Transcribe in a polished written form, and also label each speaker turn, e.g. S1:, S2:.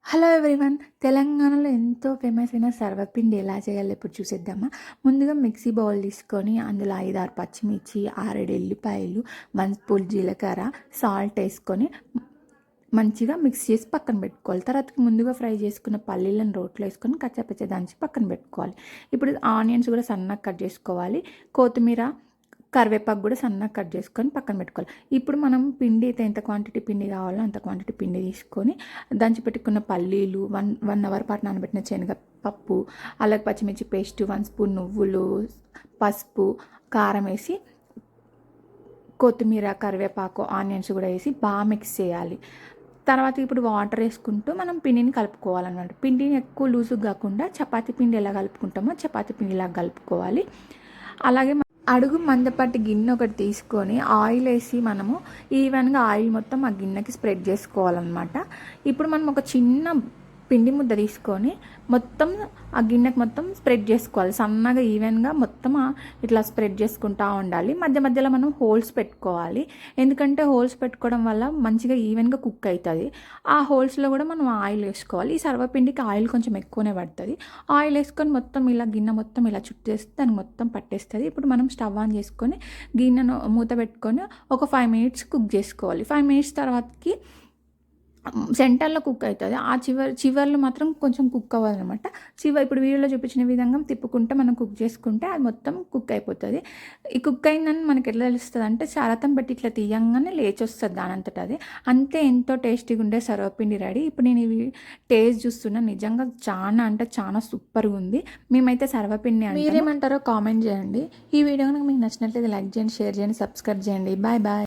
S1: Hello everyone. తెలంగాణలో ఎంతో famous అయిన సర్వపిండి ఎలా చేయాలో ఇప్పుడు చూసేద్దామా. ముందుగా మిక్సీ బౌల్ తీసుకొని అందులో 5, 6 పచ్చిమిర్చి, 6, 7 ఎల్లిపాయలు, 1 స్పూన్ జీలకర్ర, సాల్ట్ వేసుకొని మంచిగా మిక్స్ చేసి పక్కన పెట్టుకోవాలి. తర్వాత ముందుగా ఫ్రై చేసుకున్న పల్లీలను రోట్లో వేసుకొని కచ్చపచ్చ దంచి పక్కన పెట్టుకోవాలి. ఇప్పుడు ఆనియన్స్ కూడా సన్నగా కట్ చేసుకోవాలి. కొత్తిమీర, కరివేపాకు కూడా సన్నగా కట్ చేసుకొని పక్కన పెట్టుకోవాలి. ఇప్పుడు మనం పిండి అయితే ఎంత క్వాంటిటీ పిండి కావాలో అంత క్వాంటిటీ పిండి తీసుకొని దంచి పెట్టుకున్న పల్లీలు, వన్ అవర్ పాటు నానబెట్టిన శనగపప్పు, అలాగే పచ్చిమిర్చి పేస్ట్, 1 స్పూన్ నువ్వులు, పసుపు, కారం వేసి కొత్తిమీర, కరివేపాకు, ఆనియన్స్ కూడా వేసి బాగా మిక్స్ చేయాలి. తర్వాత ఇప్పుడు వాటర్ వేసుకుంటూ మనం పిండిని కలుపుకోవాలన్నమాట. పిండిని ఎక్కువ లూజుగా కాకుండా చపాతీ పిండి ఎలా కలుపుకుంటామో చపాతీ పిండిలా కలుపుకోవాలి. అలాగే అడుగు మందపాటి గిన్నె ఒకటి తీసుకొని ఆయిల్ వేసి మనము ఈవెన్గా ఆయిల్ మొత్తం ఆ గిన్నెకి స్ప్రెడ్ చేసుకోవాలన్నమాట. ఇప్పుడు మనం ఒక చిన్న పిండి ముద్ద తీసుకొని మొత్తం ఆ గిన్నెకి మొత్తం స్ప్రెడ్ చేసుకోవాలి. సన్నగా ఈవెన్గా మొత్తం ఇట్లా స్ప్రెడ్ చేసుకుంటూ ఉండాలి. మధ్య మధ్యలో మనం హోల్స్ పెట్టుకోవాలి. ఎందుకంటే హోల్స్ పెట్టుకోవడం వల్ల మంచిగా ఈవెన్గా కుక్ అవుతుంది. ఆ హోల్స్లో కూడా మనం ఆయిల్ వేసుకోవాలి. ఈ సర్వపిండికి ఆయిల్ కొంచెం ఎక్కువనే పడుతుంది. ఆయిల్ వేసుకొని మొత్తం ఇలా గిన్నె మొత్తం ఇలా చుట్టేస్తే దానికి మొత్తం పట్టేస్తుంది. ఇప్పుడు మనం స్టవ్ ఆన్ చేసుకొని గిన్నెను మూత పెట్టుకొని ఒక 5 మినిట్స్ కుక్ చేసుకోవాలి. 5 మినిట్స్ తర్వాతకి సెంటర్లో కుక్ అవుతుంది. ఆ చివర్లో మాత్రం కొంచెం కుక్ అవ్వాలన్నమాట. ఇప్పుడు వీడియోలో చూపించిన విధంగా తిప్పుకుంటే మనం కుక్ చేసుకుంటే అది మొత్తం కుక్ అయిపోతుంది. ఈ కుక్ అయిందని మనకి ఎట్లా తెలుస్తుంది అంటే చారతం పెట్టి ఇట్లా తీయంగానే లేచి వస్తుంది దానంతట అది. అంతే, ఎంతో టేస్టీగా ఉండే సర్వపిండి రెడీ. ఇప్పుడు నేను ఇవి టేస్ట్ చూస్తున్నా, నిజంగా చాలా అంటే చాలా సూపర్గా ఉంది. మేమైతే సర్వపిండి అంటే మీరేమంటారో కామెంట్ చేయండి. ఈ వీడియో కనుక మీకు నచ్చినట్లయితే లైక్ చేయండి, షేర్ చేయండి, సబ్స్క్రైబ్ చేయండి. Bye bye.